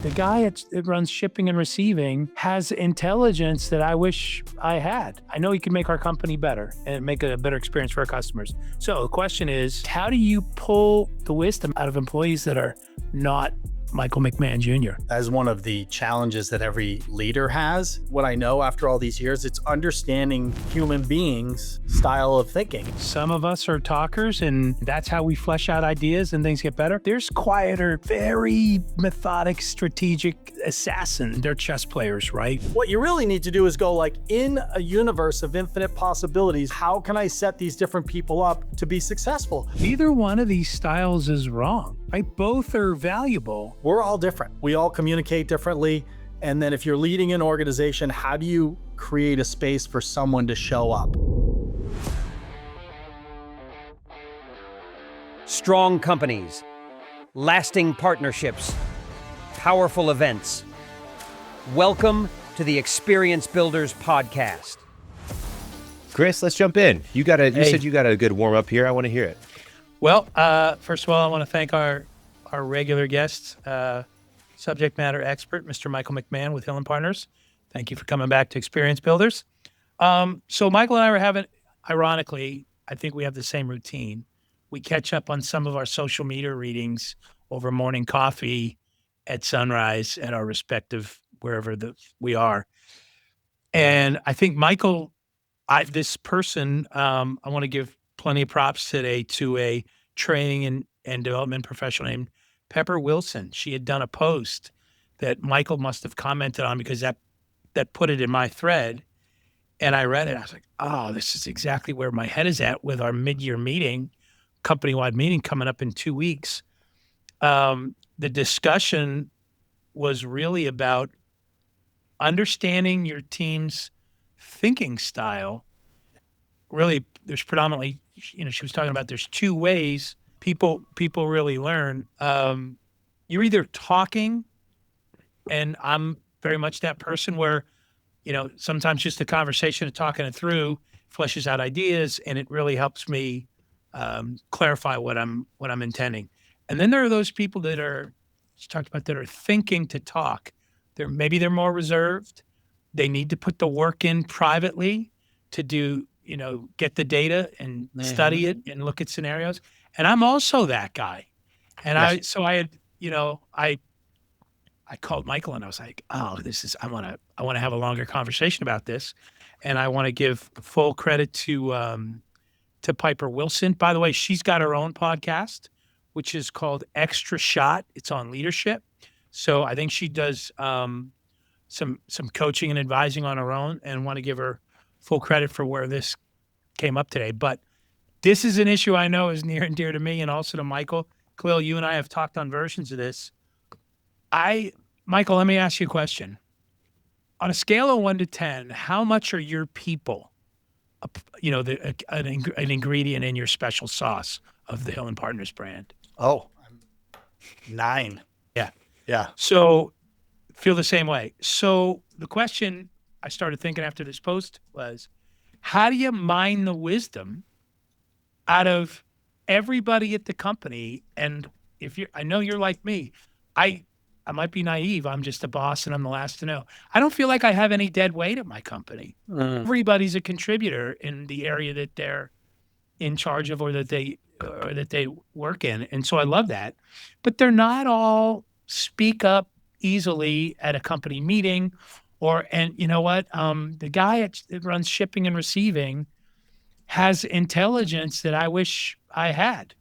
The guy that runs shipping and receiving has intelligence that I wish I had. I know he can make our company better and make a better experience for our customers. So the question is, how do you pull the wisdom out of employees that are not Michael McMahon Jr.? As one of the challenges that every leader has, what I know after all these years, it's understanding human beings' style of thinking. Some of us are talkers, and that's how we flesh out ideas and things get better. There's quieter, very methodic, strategic assassin. They're chess players, right? What you really need to do is go like, in a universe of infinite possibilities, how can I set these different people up to be successful? Neither one of these styles is wrong, right? Both are valuable. We're all different. We all communicate differently. And then if you're leading an organization, how do you create a space for someone to show up? Strong companies, lasting partnerships, powerful events. Welcome to the Experience Builders Podcast. Chris, let's jump in. You said you got a good warm up here. I want to hear it. Well, first of all, I want to thank our regular guest, subject matter expert, Mr. Michael McMahon with Hill & Partners. Thank you for coming back to Experience Builders. So Michael and I were having, ironically, I think we have the same routine. We catch up on some of our social media readings over morning coffee at sunrise at our respective, wherever we are. And I think Michael, this person, I want to give plenty of props today to a training and development professional named Pepper Wilson. She had done a post that Michael must have commented on because that put it in my thread. And I read it. I was like, oh, this is exactly where my head is at with our mid-year meeting, company-wide meeting coming up in 2 weeks. The discussion was really about understanding your team's thinking style. Really, there's predominantly, she was talking about there's two ways people really learn. You're either talking, and I'm very much that person where, sometimes just the conversation of talking it through fleshes out ideas, and it really helps me clarify what I'm intending. And then there are those people that are thinking to talk. Maybe they're more reserved. They need to put the work in privately to do, get the data and study it and look at scenarios. And I'm also that guy. And yes. I called Michael and I was like, oh, I want to have a longer conversation about this. And I want to give full credit to Piper Wilson. By the way, she's got her own podcast, which is called Extra Shot. It's on leadership. So I think she does some coaching and advising on her own, and want to give her full credit for where this came up today. But this is an issue I know is near and dear to me and also to Michael. Khalil, you and I have talked on versions of this. Michael, let me ask you a question. On a scale of 1 to 10, how much are your people, an ingredient in your special sauce of the Hill & Partners brand? Oh, 9. Yeah. So feel the same way. So the question I started thinking after this post was, how do you mine the wisdom out of everybody at the company? And I know you're like me, I might be naive. I'm just a boss and I'm the last to know. I don't feel like I have any dead weight at my company. Everybody's a contributor in the area that they're in charge of or that they work in. And so I love that. But they're not all speak up easily at a company meeting and you know what? The guy that runs shipping and receiving has intelligence that I wish I had.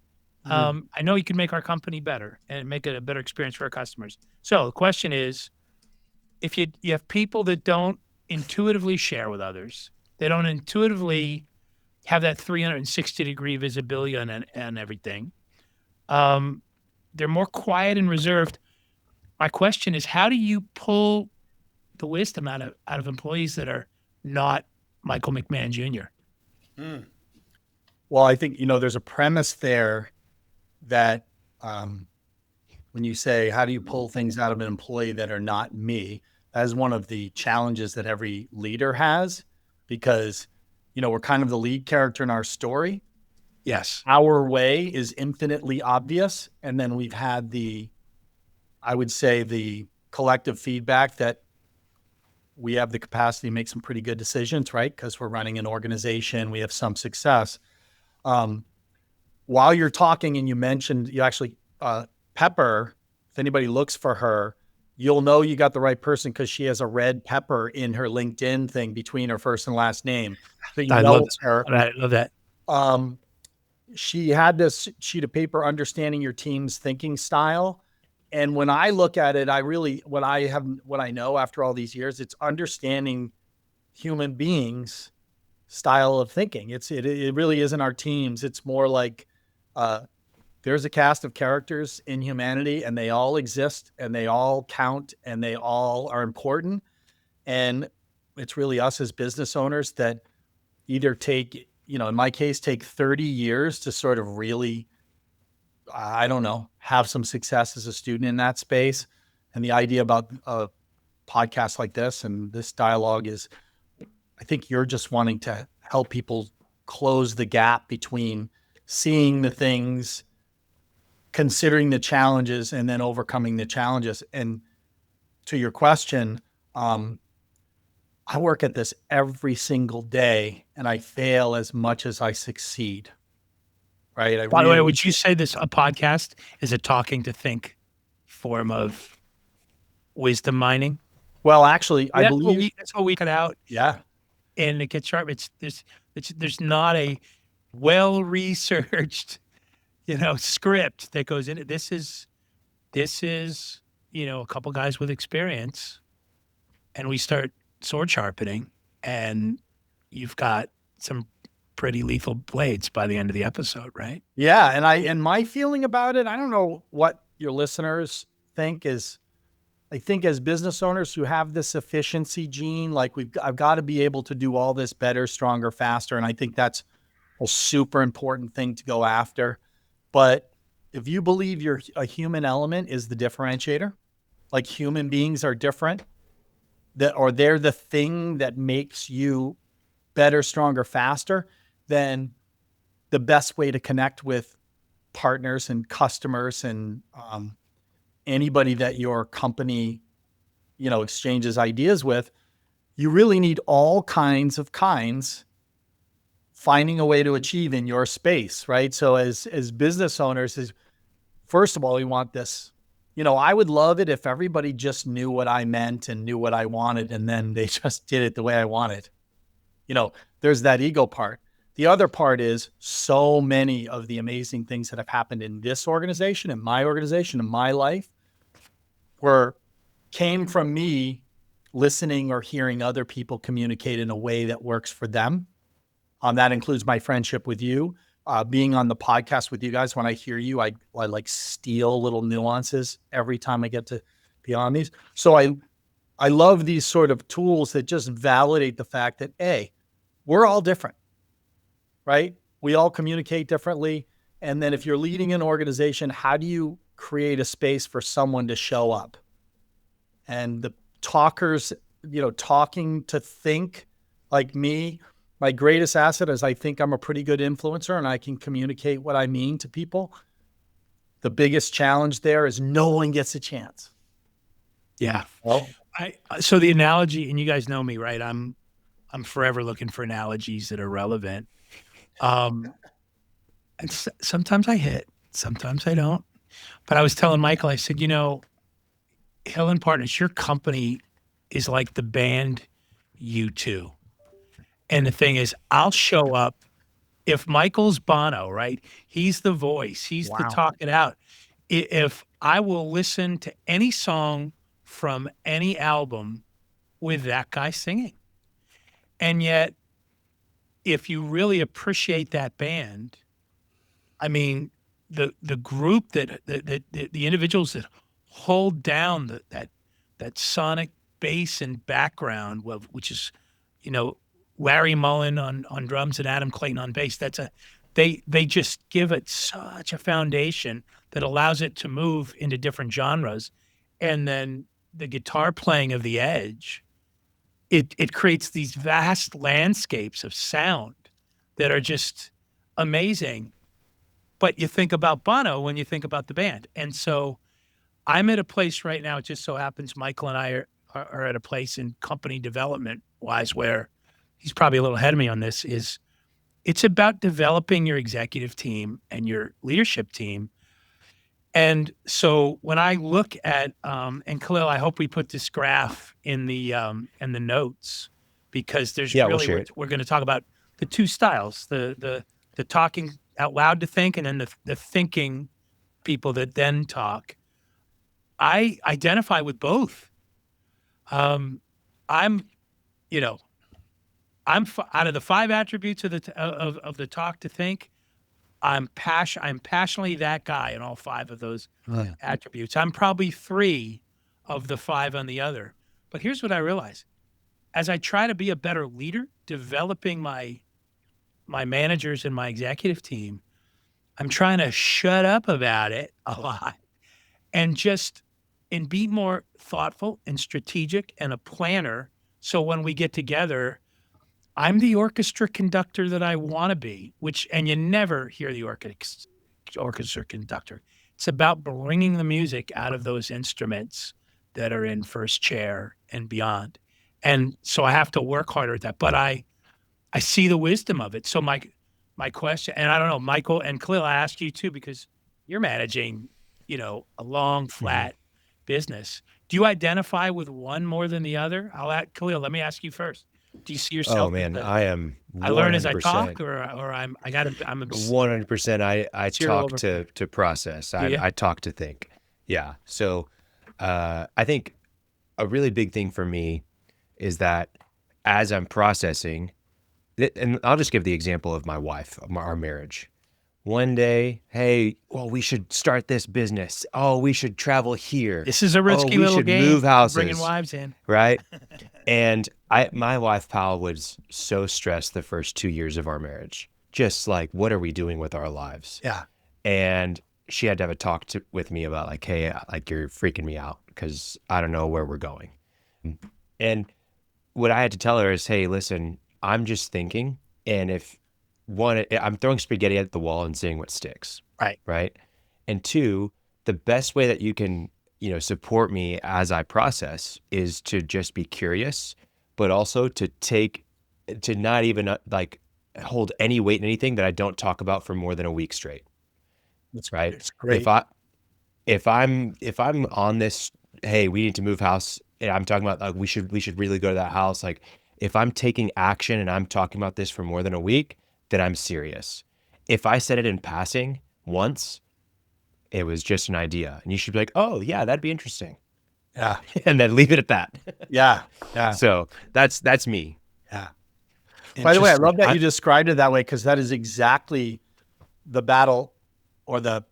I know he can make our company better and make it a better experience for our customers. So the question is, if you have people that don't intuitively share with others, they don't intuitively have that 360-degree visibility on everything, they're more quiet and reserved. My question is, how do you pull the wisdom out of employees that are not Michael McMahon Jr.? Well, I think, there's a premise there that when you say, how do you pull things out of an employee that are not me? That is one of the challenges that every leader has, because, we're kind of the lead character in our story. Yes. Our way is infinitely obvious. And then we've had I would say the collective feedback that we have the capacity to make some pretty good decisions, right? Because we're running an organization, we have some success. While you're talking and you mentioned, you actually, Pepper, if anybody looks for her, you'll know you got the right person because she has a red pepper in her LinkedIn thing between her first and last name. So you I know love it's her. I love that. She had this sheet of paper, understanding your team's thinking style. And when I look at it, what I know after all these years, it's understanding human beings' style of thinking. It really isn't our teams. It's more like, there's a cast of characters in humanity and they all exist and they all count and they all are important. And it's really us as business owners that either take, in my case, take 30 years to sort of really, I don't know, have some success as a student in that space. And the idea about a podcast like this and this dialogue is, I think you're just wanting to help people close the gap between seeing the things, considering the challenges, and then overcoming the challenges. And to your question, I work at this every single day and I fail as much as I succeed. Right. By the way, would you say this a podcast is a talking to think form of wisdom mining? Well, actually, I believe that's what we cut out. Yeah. And it gets sharp. There's not a well-researched, script that goes in it. This is, a couple guys with experience, and we start sword sharpening, and you've got some pretty lethal blades by the end of the episode, right? Yeah. And my feeling about it, I don't know what your listeners think is, I think as business owners who have this efficiency gene, like I've got to be able to do all this better, stronger, faster. And I think that's a super important thing to go after. But if you believe a human element is the differentiator, like human beings are different, or they're the thing that makes you better, stronger, faster, then the best way to connect with partners and customers and anybody that your company, exchanges ideas with, you really need all kinds finding a way to achieve in your space, right? So as business owners, first of all, we want this. I would love it if everybody just knew what I meant and knew what I wanted, and then they just did it the way I wanted. There's that ego part. The other part is so many of the amazing things that have happened in this organization, in my life, came from me listening or hearing other people communicate in a way that works for them. That includes my friendship with you, being on the podcast with you guys. When I hear you, I like steal little nuances every time I get to be on these. So I love these sort of tools that just validate the fact that, A, we're all different, right? We all communicate differently. And then if you're leading an organization, how do you create a space for someone to show up? And the talkers, talking to think like me, my greatest asset is I think I'm a pretty good influencer and I can communicate what I mean to people. The biggest challenge there is no one gets a chance. Yeah. Well, so the analogy, and you guys know me, right? I'm forever looking for analogies that are relevant. And sometimes I hit, sometimes I don't. But I was telling Michael, I said, Hill and Partners, your company is like the band U2. And the thing is, I'll show up if Michael's Bono, right? He's the voice. He's the talk it out. If I will listen to any song from any album with that guy singing. And yet, if you really appreciate that band, I mean, the group that the individuals that hold down that sonic bass and background, which is, Larry Mullen on drums and Adam Clayton on bass. They just give it such a foundation that allows it to move into different genres. And then the guitar playing of the Edge, it creates these vast landscapes of sound that are just amazing. But you think about Bono when you think about the band. And so I'm at a place right now. It just so happens Michael and I are at a place in company development wise where he's probably a little ahead of me on this. It's about developing your executive team and your leadership team. And so when I look at and Khalil, I hope we put this graph in the notes, because there's Yeah, we'll really share it. we're going to talk about the two styles, the talking out loud to think, and then the thinking people that then talk. I identify with both. I'm, you know, out of the 5 attributes of the talk to think. I'm passionately that guy in all 5 of those attributes. I'm probably 3 of the 5 on the other. But here's what I realize: as I try to be a better leader, developing my managers and my executive team, I'm trying to shut up about it a lot and be more thoughtful and strategic and a planner. So when we get together, I'm the orchestra conductor that I want to be, and you never hear the orchestra conductor. It's about bringing the music out of those instruments that are in first chair and beyond. And so I have to work harder at that, but I see the wisdom of it. So my question, and I don't know, Michael and Khalil, I ask you too, because you're managing, a long, flat business. Do you identify with one more than the other? Khalil, let me ask you first. Do you see yourself? Oh man, I am. 100%, I learn as I talk, or I'm 100%. I talk to process. I talk to think. Yeah. So, I think a really big thing for me is that as I'm processing, and I'll just give the example of my wife, our marriage. One day, hey, well, we should start this business. Oh, we should travel here. This is a risky little game. We should move houses. Bringing wives in. Right? And my wife, Pal, was so stressed the first 2 years of our marriage. Just like, what are we doing with our lives? Yeah. And she had to have a talk with me about like, hey, like you're freaking me out because I don't know where we're going. And what I had to tell her is, hey, listen, I'm just thinking. And if one, I'm throwing spaghetti at the wall and seeing what sticks. Right. Right. And 2, the best way that you can, support me as I process is to just be curious, but also to not even like hold any weight in anything that I don't talk about for more than a week straight. That's right. It's great. If I'm on this, hey, we need to move house, and I'm talking about like we should really go to that house. Like if I'm taking action and I'm talking about this for more than a week, then I'm serious. If I said it in passing once, it was just an idea, and you should be like, oh yeah, that'd be interesting. Yeah. And then leave it at that. Yeah. Yeah. So that's me. Yeah. By the way, I love that you described it that way, because that is exactly the battle or the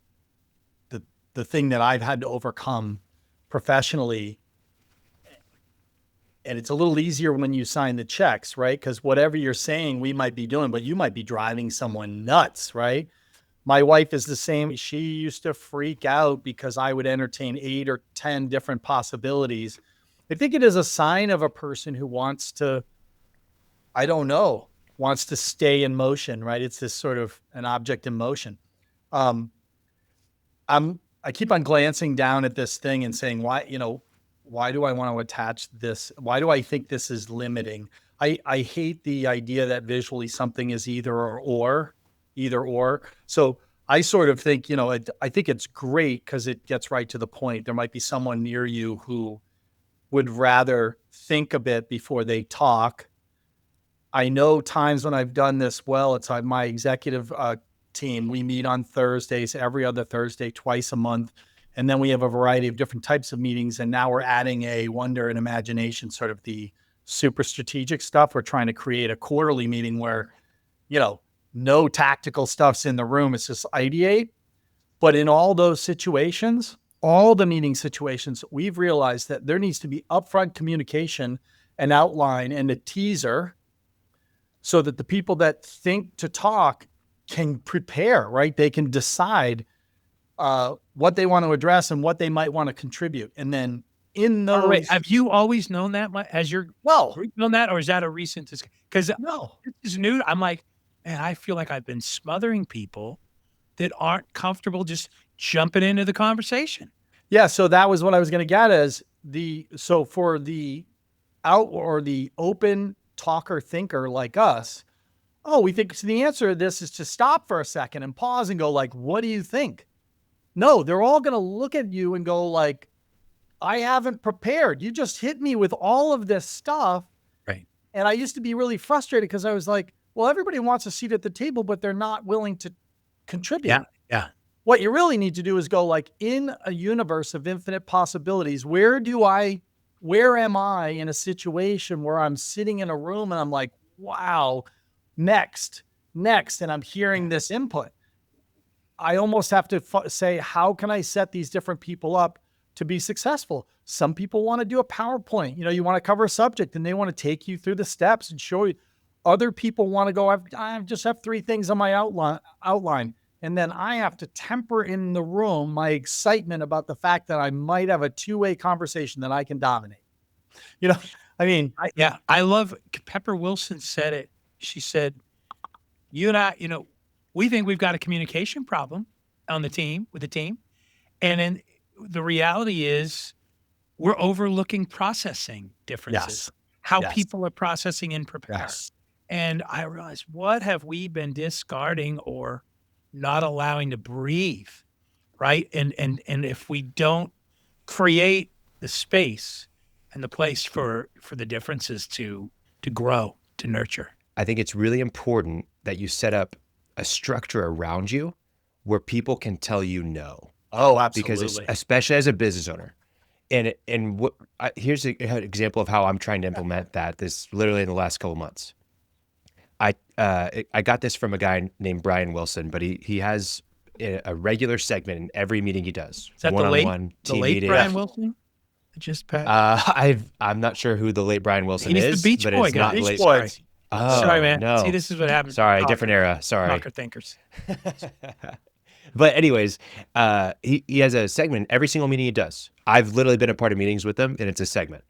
thing that I've had to overcome professionally. And it's a little easier when you sign the checks, right? Because whatever you're saying, we might be doing, but you might be driving someone nuts, right? My wife is the same. She used to freak out because I would entertain 8 or 10 different possibilities. I think it is a sign of a person who wants to, wants to stay in motion, right? It's this sort of an object in motion. I keep on glancing down at this thing and saying, why do I want to attach this? Why do I think this is limiting? I hate the idea that visually something is either or. So I sort of think, I think it's great because it gets right to the point. There might be someone near you who would rather think a bit before they talk. I know times when I've done this well, it's my executive team. We meet on Thursdays, every other Thursday, twice a month. And then we have a variety of different types of meetings. And now we're adding a wonder and imagination, sort of the super strategic stuff. We're trying to create a quarterly meeting where, no tactical stuff's in the room. It's just ideate. But in all those situations, all the meeting situations, we've realized that there needs to be upfront communication, an outline, and a teaser so that the people that think to talk can prepare, right? They can decide what they want to address and what they might want to contribute. And then in those... Oh, wait, have you always known that? Has your group known that? Or is that a recent... Because no, this is new. I'm like, man, I feel like I've been smothering people that aren't comfortable just jumping into the conversation. Yeah. So that was what I was going to get as so for the open talker thinker like us, we think the answer to this is to stop for a second and pause and go like, what do you think? No, they're all going to look at you and go like, I haven't prepared. You just hit me with all of this stuff. Right. And I used to be really frustrated because I was like, well, everybody wants a seat at the table, but they're not willing to contribute. Yeah. Yeah. What you really need to do is go like, in a universe of infinite possibilities, where am I in a situation where I'm sitting in a room and I'm like, wow, next, and I'm hearing this input. I almost have to say, how can I set these different people up to be successful? Some people want to do a PowerPoint. You want to cover a subject and they want to take you through the steps and show you. Other people want to go, I just have 3 things on my outline. And then I have to temper in the room my excitement about the fact that I might have a 2-way conversation that I can dominate. I love Pepper Wilson said it. She said, you and I, we think we've got a communication problem with the team. And then the reality is we're overlooking processing differences, how people are processing and preparing. Yes. And I realized, what have we been discarding or not allowing to breathe, right? And if we don't create the space and the place for the differences to grow, to nurture. I think it's really important that you set up a structure around you where people can tell you no. Oh, absolutely. Because especially as a business owner, here's an example of how I'm trying to implement that. This literally in the last couple of months. I got this from a guy named Brian Wilson, but he has a regular segment in every meeting he does. Is that one-on-one the late Brian Wilson? Just passed. I'm not sure who the late Brian Wilson He's is, the Beach but Boy it's guy. not Beach late. Boy. Oh, sorry, man. No. See, this is what happens. Sorry, different era. Sorry. Talker thinkers. But anyways, he has a segment every single meeting he does. I've literally been a part of meetings with him, and it's a segment,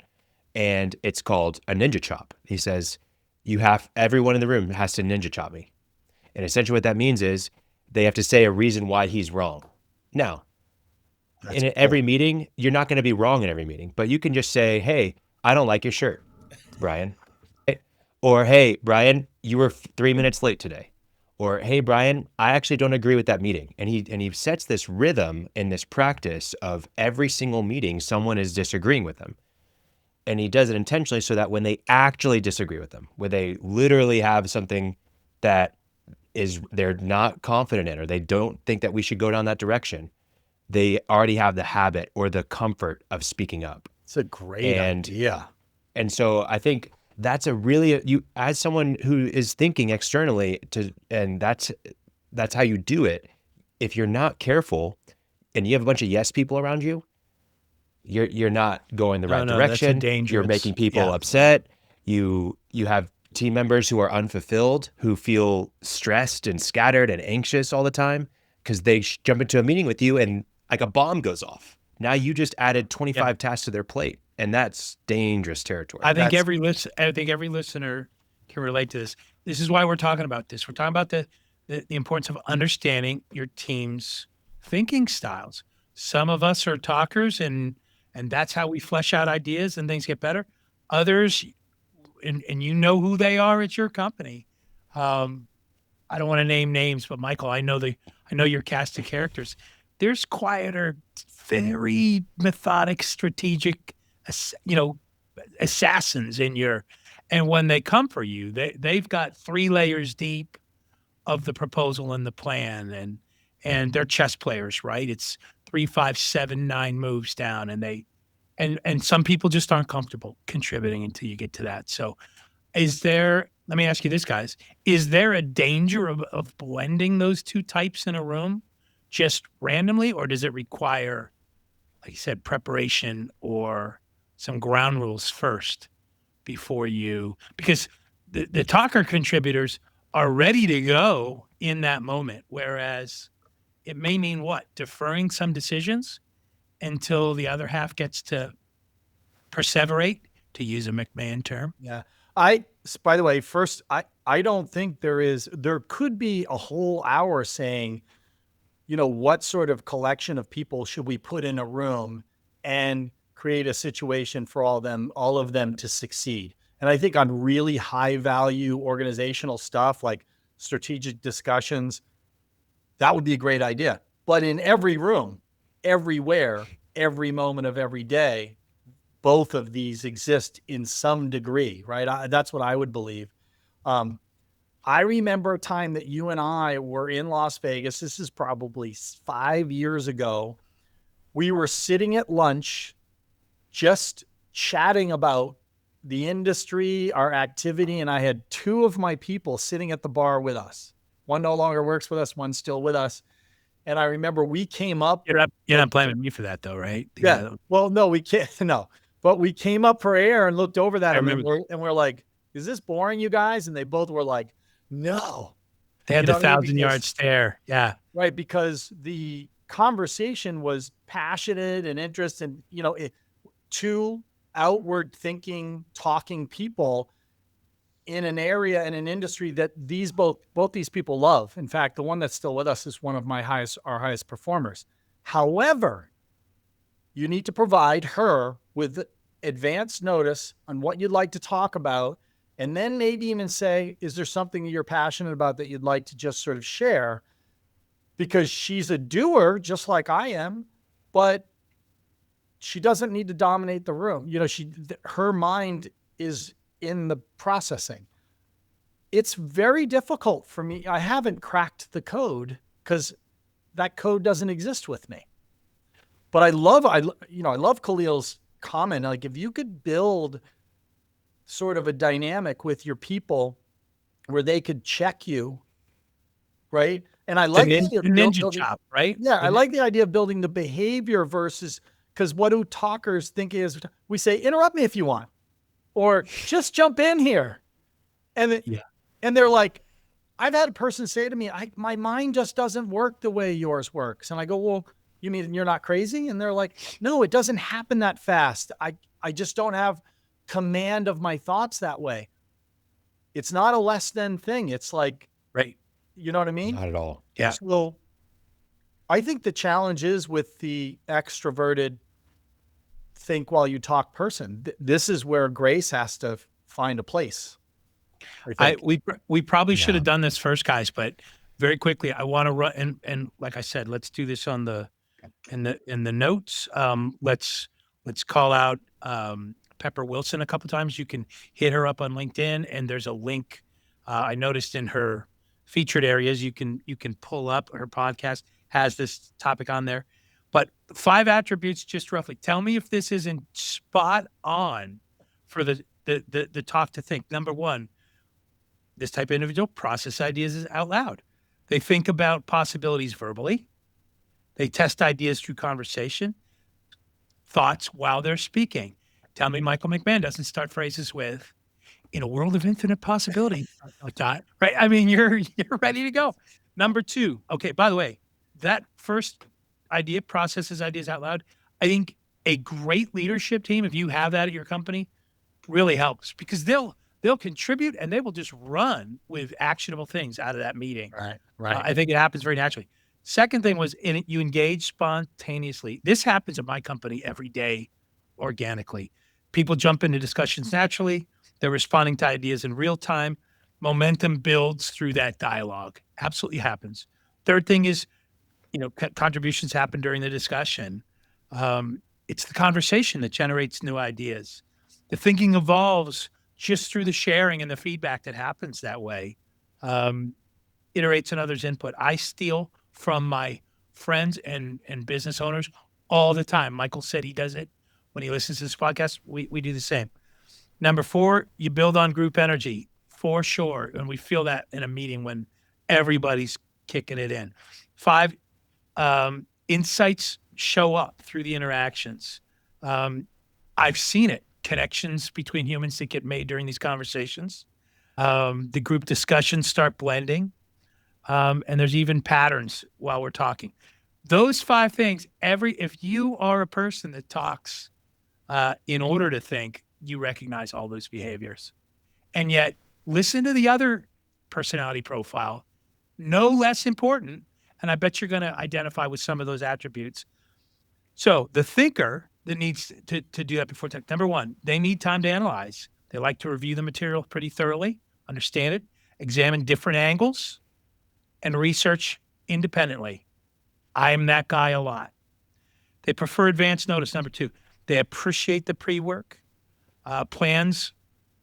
and it's called a ninja chop. He says, everyone in the room has to ninja chop me. And essentially what that means is they have to say a reason why he's wrong. Now, every meeting, you're not going to be wrong in every meeting, but you can just say, hey, I don't like your shirt, Brian. Or, hey, Brian, you were 3 minutes late today. Or, hey, Brian, I actually don't agree with that meeting. And he sets this rhythm in this practice of every single meeting, someone is disagreeing with him. And he does it intentionally so that when they actually disagree with them, where they literally have something that they're not confident in, or they don't think that we should go down that direction, they already have the habit or the comfort of speaking up. It's a great idea. And so I think that's as someone who is thinking externally and that's how you do it. If you're not careful and you have a bunch of yes people around you, you're not going the right direction. You're making people upset. You have team members who are unfulfilled, who feel stressed and scattered and anxious all the time because they jump into a meeting with you and like a bomb goes off. Now you just added 25 tasks to their plate, and that's dangerous territory. I think every listener can relate to this. This is why we're talking about this. We're talking about the importance of understanding your team's thinking styles. Some of us are talkers, and that's how we flesh out ideas and things get better. Others, and you know who they are at your company. I don't want to name names, but Michael, I know your cast of characters. There's quieter, very methodic, strategic, assassins and when they come for you, they've got 3 layers deep of the proposal and the plan, and they're chess players, right? It's 3, 5, 7, 9 moves down, and some people just aren't comfortable contributing until you get to that. So let me ask you this, guys, is there a danger of blending those 2 types in a room just randomly, or does it require, like you said, preparation or some ground rules first before because the talker contributors are ready to go in that moment, whereas it may mean what? Deferring some decisions until the other half gets to perseverate, to use a McMahon term. Yeah. By the way, first, I don't think there could be a whole hour saying what sort of collection of people should we put in a room and create a situation for all of them to succeed. And I think on really high value organizational stuff like strategic discussions, that would be a great idea. But in every room, everywhere, every moment of every day, both of these exist in some degree, right? That's what I would believe. I remember a time that you and I were in Las Vegas. This is probably 5 years ago. We were sitting at lunch, just chatting about the industry, our activity, and I had two of my people sitting at the bar with us. One no longer works with us, one's still with us. And I remember we came up. You're not blaming me for that though, right? Yeah. Well, no, we can't. No, but we came up for air and looked over that, and we're like, "Is this boring, you guys?" And they both were like, "No." They had the 1,000-yard stare. Yeah. Right, because the conversation was passionate and interested, two outward thinking, talking people in an area, in an industry that both these people love. In fact, the one that's still with us is one of our highest performers. However, you need to provide her with advance notice on what you'd like to talk about, and then maybe even say, is there something you're passionate about that you'd like to just sort of share? Because she's a doer just like I am, but she doesn't need to dominate the room. Her mind is in the processing. It's very difficult for me. I haven't cracked the code because that code doesn't exist with me. But I love Khalil's comment. Like, if you could build sort of a dynamic with your people where they could check you, right? And I like the ninja chop, right? Yeah, I like the idea of building the behavior versus, because what do talkers think is, we say, interrupt me if you want, or just jump in here. And they're like, I've had a person say to me, my mind just doesn't work the way yours works. And I go, well, you mean you're not crazy? And they're like, no, it doesn't happen that fast. I just don't have command of my thoughts that way. It's not a less than thing. It's like, right. You know what I mean? Not at all. Yeah. So I think the challenge is with the extroverted think while you talk person. This is where grace has to find a place. We probably should have done this first, guys, but very quickly, I want to run and like I said, let's do this in the notes. Let's call out Pepper Wilson a couple times. You can hit her up on LinkedIn, and there's a link I noticed in her featured areas. You can pull up her podcast, has this topic on there. But 5 attributes, just roughly. Tell me if this isn't spot on for the talk to think. Number 1, this type of individual process ideas out loud. They think about possibilities verbally. They test ideas through conversation, thoughts while they're speaking. Tell me Michael McMahon doesn't start phrases with, in a world of infinite possibility, like that, right? I mean, you're ready to go. Number 2, okay, by the way, that first idea, processes ideas out loud, I think a great leadership team, if you have that at your company, really helps, because they'll contribute and they will just run with actionable things out of that meeting. Right. I think it happens very naturally. Second thing was you engage spontaneously. This happens at my company every day organically. People jump into discussions naturally. They're responding to ideas in real time. Momentum builds through that dialogue. Absolutely happens. Third thing is, contributions happen during the discussion. It's the conversation that generates new ideas. The thinking evolves just through the sharing and the feedback that happens that way. Iterates on others' input. I steal from my friends and business owners all the time. Michael said he does it when he listens to this podcast. We do the same. Number 4, you build on group energy, for sure. And we feel that in a meeting when everybody's kicking it in. 5, insights show up through the interactions. I've seen it. Connections between humans that get made during these conversations. The group discussions start blending. And there's even patterns while we're talking. Those 5 things, if you are a person that talks in order to think, you recognize all those behaviors. And yet, listen to the other personality profile, no less important, And I bet you're going to identify with some of those attributes. So the thinker that needs to do that before tech, number one, they need time to analyze. They like to review the material pretty thoroughly, understand it, examine different angles, and research independently. I'm that guy a lot. They prefer advance notice. Number two, they appreciate the pre-work plans.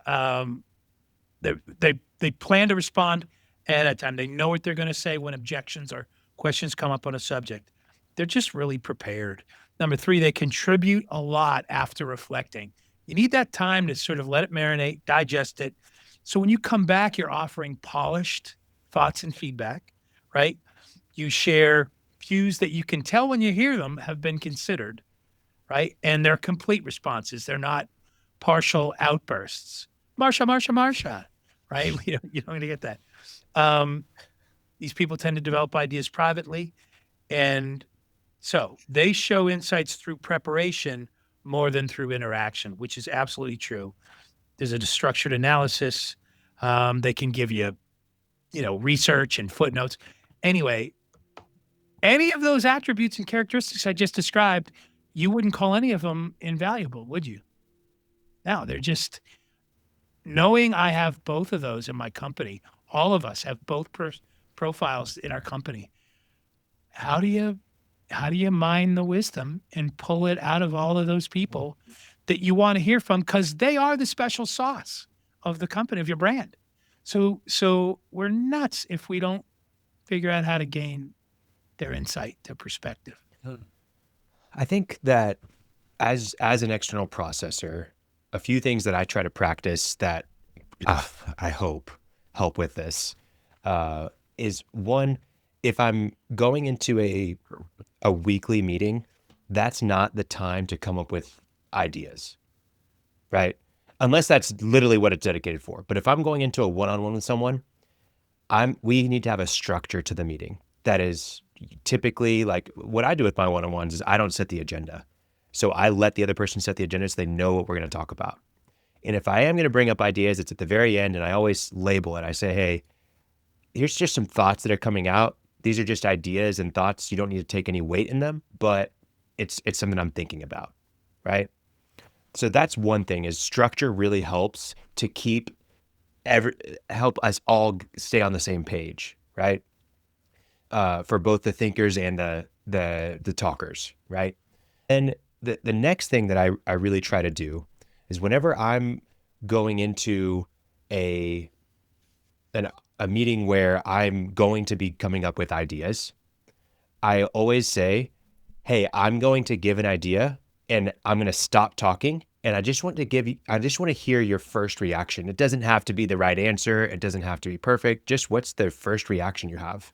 They plan to respond at a time. They know what they're going to say when objections or questions come up on a subject. They're just really prepared. Number three, they contribute a lot after reflecting. You need that time to sort of let it marinate, digest it. So when you come back, you're offering polished thoughts and feedback, right? You share views that you can tell when you hear them have been considered, right? And they're complete responses. They're not partial outbursts. Marsha, right? You don't want to get that. These people tend to develop ideas privately. And so they show insights through preparation more than through interaction, which is absolutely true. There's a structured analysis. They can give you, research and footnotes. Anyway, any of those attributes and characteristics I just described, you wouldn't call any of them invaluable, would you? No, they're just knowing I have both of those in my company. All of us have both profiles in our company. How do you mine the wisdom and pull it out of all of those people that you want to hear from? Because they are the special sauce of the company, of your brand. So we're nuts if we don't figure out how to gain their insight, their perspective. I think that as an external processor, a few things that I try to practice that I hope help with this is one, if I'm going into a weekly meeting, that's not the time to come up with ideas, right? Unless that's literally what it's dedicated for. But if I'm going into a one-on-one with someone, we need to have a structure to the meeting. That is typically like what I do with my one-on-ones is I don't set the agenda. So I let the other person set the agenda so they know what we're going to talk about. And if I am going to bring up ideas, it's at the very end, and I always label it. I say, hey, here's just some thoughts that are coming out. These are just ideas and thoughts. You don't need to take any weight in them, but it's something I'm thinking about, right? So that's one thing, is structure really helps to help us all stay on the same page, right? For both the thinkers and the talkers, right? And the next thing that I really try to do is whenever I'm going into a meeting where I'm going to be coming up with ideas, I always say, hey, I'm going to give an idea and I'm going to stop talking. And I just want to hear your first reaction. It doesn't have to be the right answer. It doesn't have to be perfect. Just what's the first reaction you have?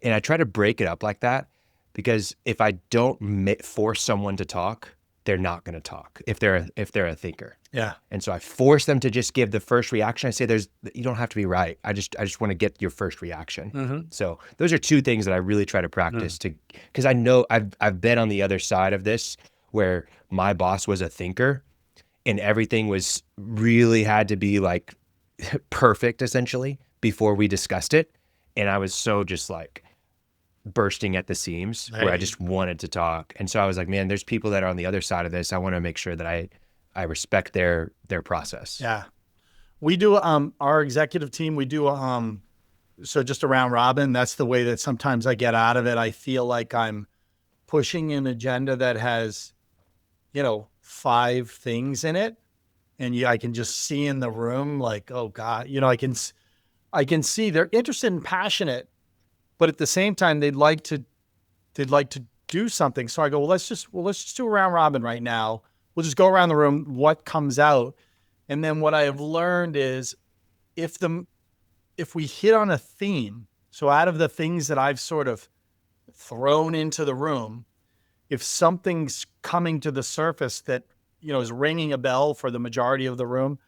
And I try to break it up like that, because if I don't force someone to talk, they're not going to talk if they're a thinker. Yeah. And so I force them to just give the first reaction. I say, you don't have to be right. I just want to get your first reaction. Mm-hmm. So those are two things that I really try to practice because I know I've been on the other side of this where my boss was a thinker and everything was really had to be like perfect essentially before we discussed it. And I was so just like bursting at the seams where I just wanted to talk. And so I was like, man, there's people that are on the other side of this. I want to make sure that I respect their process. Yeah. We do, our executive team, we do, so just a round robin. That's the way that sometimes I get out of it. I feel like I'm pushing an agenda that has, 5 things in it. And I can just see in the room, like, oh God, I can see they're interested and passionate, but at the same time, they'd like to do something. So I go, let's just do a round robin right now. We'll just go around the room, what comes out. And then what I have learned is if we hit on a theme, so out of the things that I've sort of thrown into the room, if something's coming to the surface that, is ringing a bell for the majority of the room,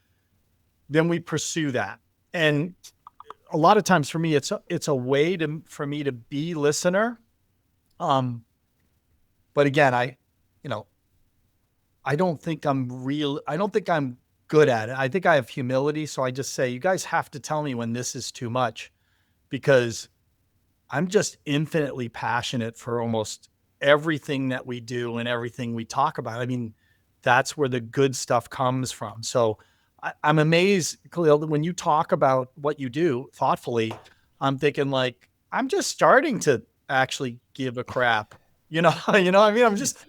then we pursue that. And a lot of times for me, it's a way for me to be listener. But again, I don't think I'm good at it. I think I have humility. So I just say, you guys have to tell me when this is too much, because I'm just infinitely passionate for almost everything that we do and everything we talk about. I mean, that's where the good stuff comes from. So I'm amazed, Khalil, that when you talk about what you do thoughtfully, I'm thinking like, I'm just starting to actually give a crap. I mean, I'm just,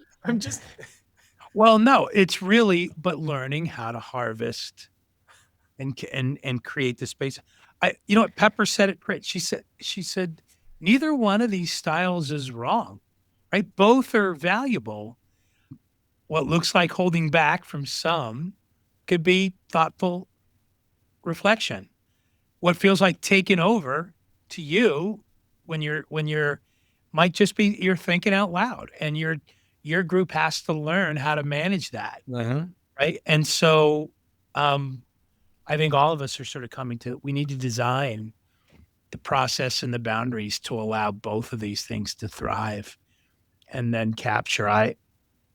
Well, no, it's really but learning how to harvest and create the space. You know what Pepper said it great. She said neither one of these styles is wrong, right? Both are valuable. What looks like holding back from some could be thoughtful reflection. What feels like taking over to you when you're might just be you're thinking out loud, and your group has to learn how to manage that, right? And so I think all of us are sort of coming to we need to design the process and the boundaries to allow both of these things to thrive and then capture.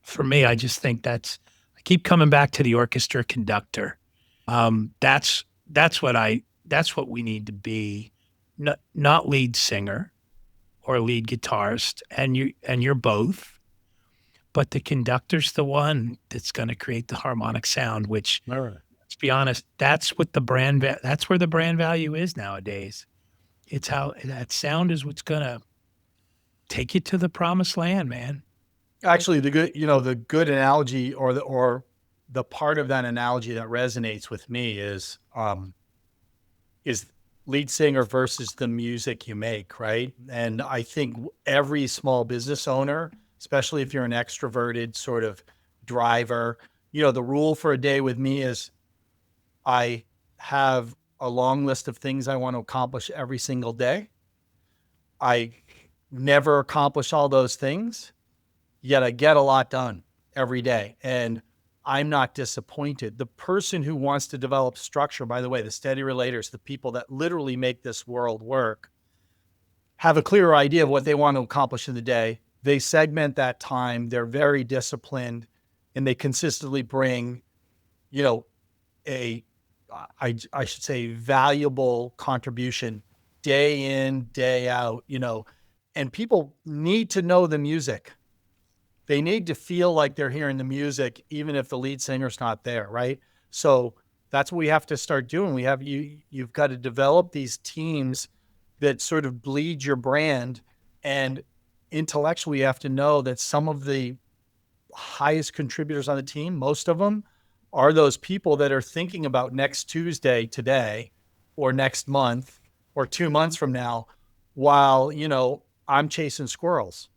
For me, I just think I keep coming back to the orchestra conductor. That's that's what we need to be, not lead singer or lead guitarist, and you're both, but the conductor's the one that's going to create the harmonic sound. Which, all right. let's be honest, that's where the brand value is nowadays. It's how that sound is what's going to take you to the promised land, man. Actually, the good analogy or the part of that analogy that resonates with me is lead singer versus the music you make, right? And I think every small business owner, especially if you're an extroverted sort of driver, the rule for a day with me is I have a long list of things I want to accomplish every single day. I never accomplish all those things, yet I get a lot done every day. And I'm not disappointed. The person who wants to develop structure, by the way, the steady relators, the people that literally make this world work, have a clearer idea of what they want to accomplish in the day. They segment that time. They're very disciplined, and they consistently bring, I should say, valuable contribution day in, day out, and people need to know the music. They need to feel like they're hearing the music, even if the lead singer's not there, right? So that's what we have to start doing. You've got to develop these teams that sort of bleed your brand, and intellectually you have to know that some of the highest contributors on the team, most of them, are those people that are thinking about next Tuesday today, or next month, or 2 months from now, while, I'm chasing squirrels,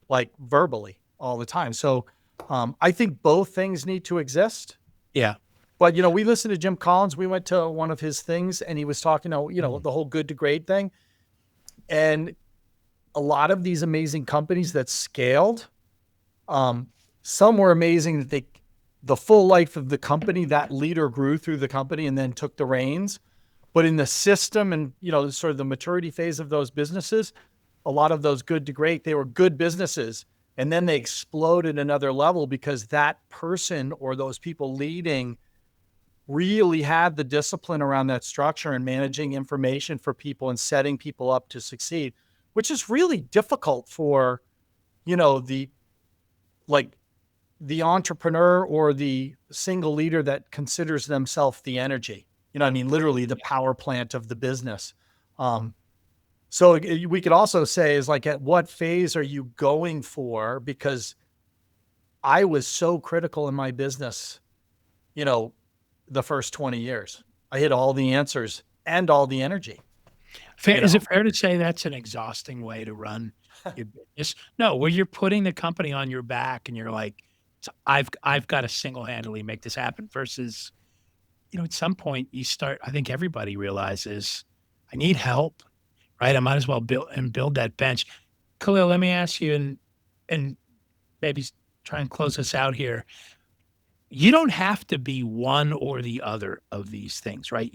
like verbally all the time. So I think both things need to exist. Yeah. But, we listened to Jim Collins. We went to one of his things, and he was talking, the whole good to great thing. And a lot of these amazing companies that scaled, some were amazing that the full life of the company, that leader grew through the company and then took the reins. But in the system and, sort of the maturity phase of those businesses, a lot of those good to great, they were good businesses. And then they exploded another level because that person or those people leading really had the discipline around that structure and managing information for people and setting people up to succeed, which is really difficult for, the entrepreneur or the single leader that considers themselves the energy, literally the power plant of the business. So we could also say is like, at what phase are you going for? Because I was so critical in my business, the first 20 years. I hit all the answers and all the energy. Is it fair to say that's an exhausting way to run your business? No, where you're putting the company on your back and you're like, I've got to single-handedly make this happen, versus, at some point you start, I think everybody realizes I need help, right? I might as well build that bench. Khalil, let me ask you, and maybe try and close us out here. You don't have to be one or the other of these things, right?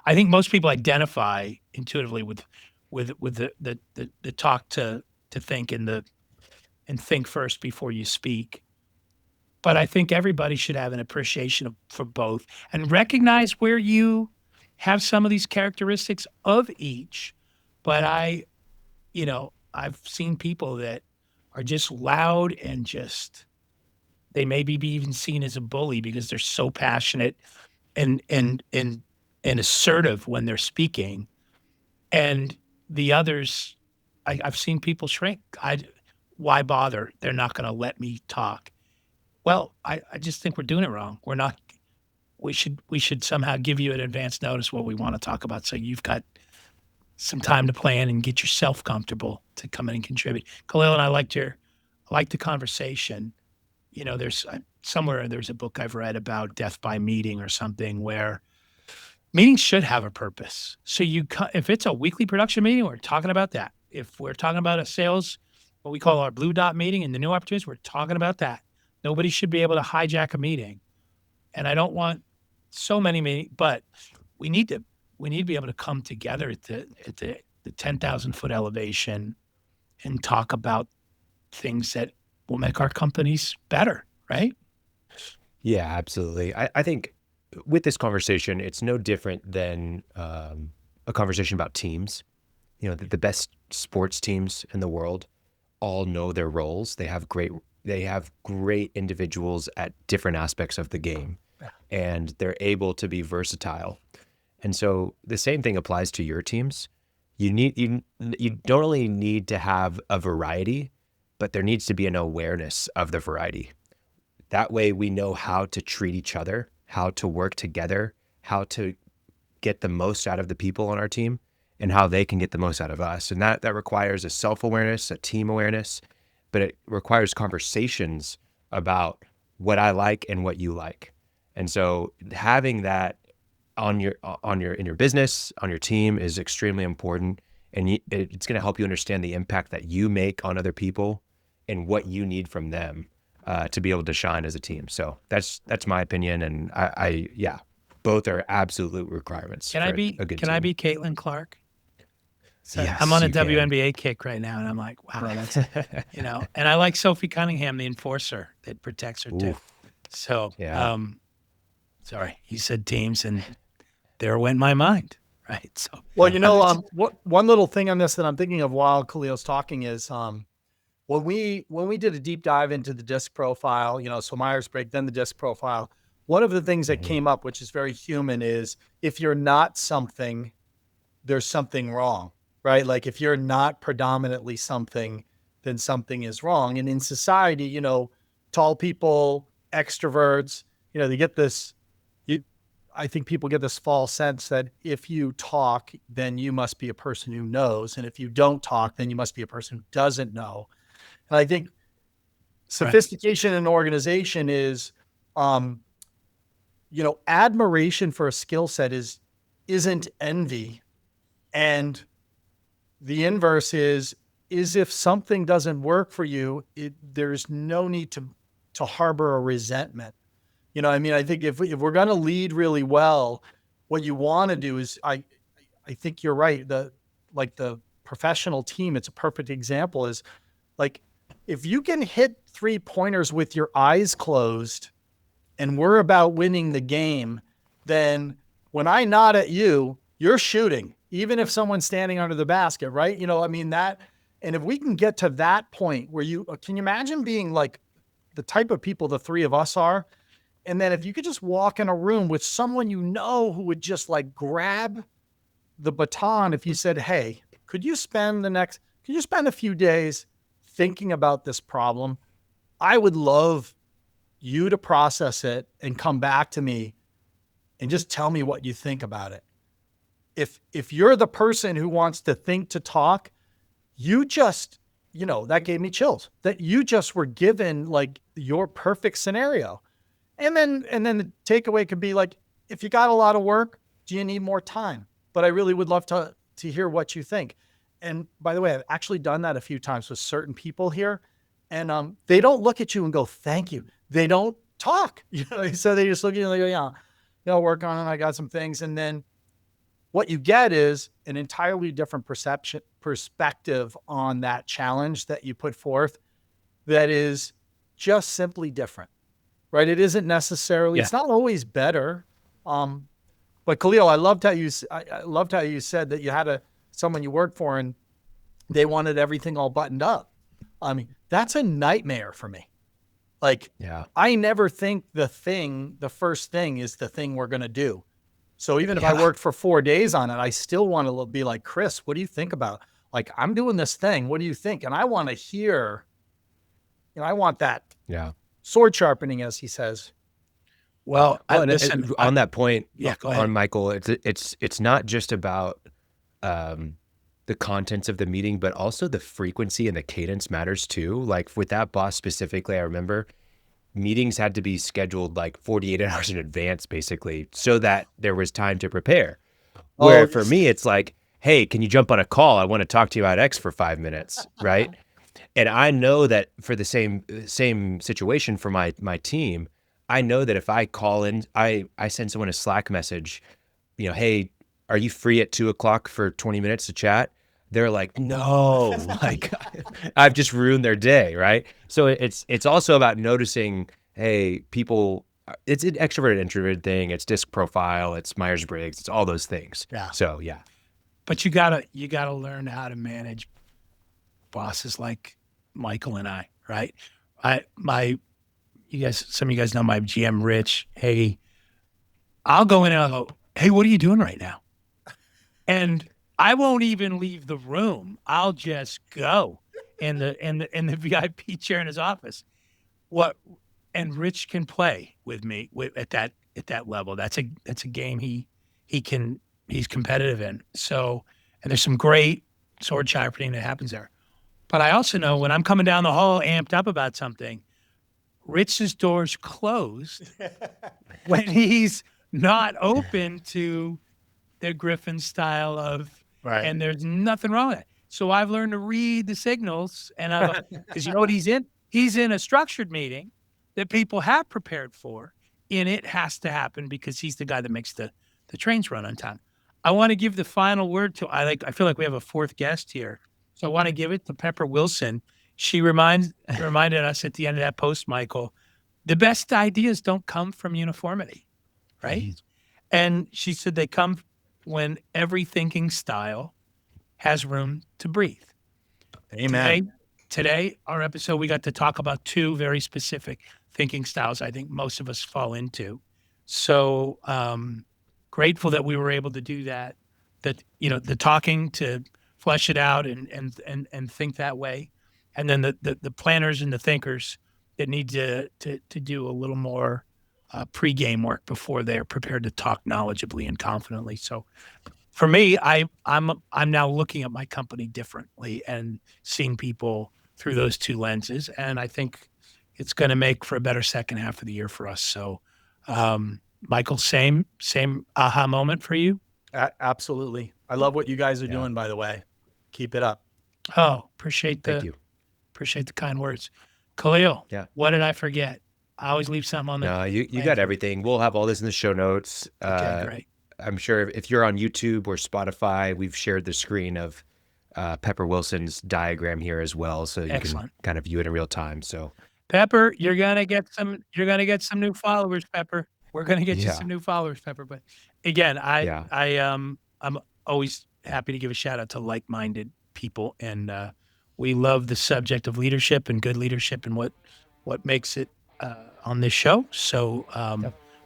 I think most people identify intuitively with the talk to think and think first before you speak. But I think everybody should have an appreciation for both and recognize where you have some of these characteristics of each. But I've seen people that are just loud and they maybe be even seen as a bully because they're so passionate and assertive when they're speaking. And the others, I've seen people shrink. Why bother? They're not going to let me talk. Well, I just think we're doing it wrong. We're not. We should somehow give you an advance notice what we want to talk about, so you've got some time to plan and get yourself comfortable to come in and contribute. Khalil and I liked the conversation. There's there's a book I've read about death by meeting or something where meetings should have a purpose. So if it's a weekly production meeting, we're talking about that. If we're talking about a sales, what we call our blue dot meeting and the new opportunities, we're talking about that. Nobody should be able to hijack a meeting. And I don't want so many meetings, but we need to be able to come together at the 10,000 foot elevation and talk about things that will make our companies better, right? Yeah, absolutely. I think with this conversation, it's no different than a conversation about teams. The best sports teams in the world all know their roles. They have great individuals at different aspects of the game, and they're able to be versatile. And so the same thing applies to your teams. You don't only need to have a variety, but there needs to be an awareness of the variety. That way we know how to treat each other, how to work together, how to get the most out of the people on our team, and how they can get the most out of us. And that requires a self-awareness, a team awareness, but it requires conversations about what I like and what you like. And so having that in your business, on your team is extremely important. And it's going to help you understand the impact that you make on other people and what you need from them to be able to shine as a team. So that's my opinion. And both are absolute requirements. Can I be Caitlin Clark? So yes, I'm on a WNBA kick right now, and I'm like, wow, that's And I like Sophie Cunningham, the enforcer that protects her too. So, sorry, you said teams, and there went my mind, right? So, well, one little thing on this that I'm thinking of while Khalil's talking is when we did a deep dive into the disc profile, so Myers-Briggs, then the disc profile. One of the things that came up, which is very human, is if you're not something, there's something wrong. Right? Like if you're not predominantly something, then something is wrong. And in society, tall people, extroverts, they get this, I think people get this false sense that if you talk, then you must be a person who knows. And if you don't talk, then you must be a person who doesn't know. And I think sophistication in organization is, admiration for a skill set isn't envy. And the inverse is if something doesn't work for you, there's no need to harbor a resentment. I think if we're going to lead really well, what you want to do is, I think you're right. The professional team, it's a perfect example, is like, if you can hit 3-pointers with your eyes closed and we're about winning the game, then when I nod at you, you're shooting. Even if someone's standing under the basket, right? And if we can get to that point where can you imagine being like the type of people the three of us are? And then if you could just walk in a room with someone who would just like grab the baton, if you said, hey, could you spend a few days thinking about this problem? I would love you to process it and come back to me and just tell me what you think about it. If you're the person who wants to think to talk, you just, that gave me chills, that you just were given like your perfect scenario. And then the takeaway could be like, if you got a lot of work, do you need more time? But I really would love to hear what you think. And by the way, I've actually done that a few times with certain people here, and they don't look at you and go, thank you. They don't talk, so they just look at you and they go, yeah, work on it. I got some things. And then what you get is an entirely different perspective on that challenge that you put forth that is just simply different, right? It isn't necessarily, It's not always better. But Khalil, I loved how you said that you had someone you worked for, and they wanted everything all buttoned up. I mean, that's a nightmare for me. Like, I never think the first thing is the thing we're going to do. So even if I worked for 4 days on it, I still want to be like, Chris, what do you think about, like, I'm doing this thing. What do you think? And I want to hear, I want that sword sharpening, as he says. Well, listen, on that point, go ahead. On Michael, it's not just about the contents of the meeting, but also the frequency and the cadence matters too. Like with that boss specifically, I remember meetings had to be scheduled like 48 hours in advance, basically, so that there was time to prepare. Where for me, it's like, hey, can you jump on a call? I want to talk to you about X for 5 minutes, right? And I know that for the same situation for my team, I know that if I call in, I send someone a Slack message, hey, are you free at 2:00 for 20 minutes to chat? They're like, no, like I've just ruined their day, right? So it's also about noticing, hey, people, it's an extroverted introverted thing. It's DISC profile, it's Myers-Briggs, it's all those things. Yeah. So But you gotta learn how to manage bosses like Michael and I, right? Some of you guys know my GM, Rich. Hey, I'll go in and I'll go, hey, what are you doing right now? And I won't even leave the room. I'll just go in the VIP chair in his office. And Rich can play with me at that level. That's a game he's competitive in. So, and there's some great sword sharpening that happens there. But I also know when I'm coming down the hall amped up about something, Rich's door's closed when he's not open to the Griffin style of, and there's nothing wrong with it. So I've learned to read the signals, and because you know what he's in? He's in a structured meeting that people have prepared for, and it has to happen because he's the guy that makes the trains run on time. I want to give the final word to, I feel like we have a fourth guest here. So I want to give it to Pepper Wilson. She reminded us at the end of that post, Michael, the best ideas don't come from uniformity, right? And she said they come when every thinking style has room to breathe. Amen. Today, our episode, we got to talk about two very specific thinking styles I think most of us fall into. So grateful that we were able to do that, the talking to flesh it out and think that way. And then the planners and the thinkers that need to do a little more pre-game work before they're prepared to talk knowledgeably and confidently. So for me, I'm now looking at my company differently and seeing people through those two lenses. And I think it's going to make for a better second half of the year for us. So Michael, same aha moment for you? Absolutely. I love what you guys are doing, by the way. Keep it up. Oh, appreciate Thank you. Appreciate the kind words. Khalil, Yeah. What did I forget? I always leave something on the. No, you got everything. We'll have all this in the show notes. Okay, great. I'm sure if you're on YouTube or Spotify, we've shared the screen of Pepper Wilson's diagram here as well, so you can kind of view it in real time. So, Pepper, you're gonna get some new followers, Pepper. We're gonna get you some new followers, Pepper. But again, I'm always happy to give a shout out to like-minded people, and we love the subject of leadership and good leadership and what makes it on this show. So,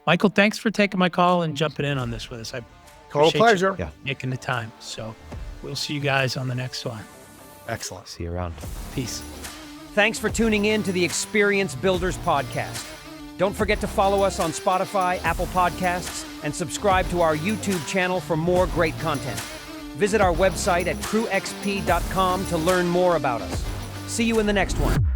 Michael, thanks for taking my call and jumping in on this with us. I Total pleasure. you making the time. So we'll see you guys on the next one. Excellent. see you around. Peace. Thanks for tuning in to the Experience Builders podcast. Don't forget to follow us on Spotify, Apple Podcasts, and subscribe to our YouTube channel for more great content. Visit our website at crewxp.com to learn more about us. See you in the next one.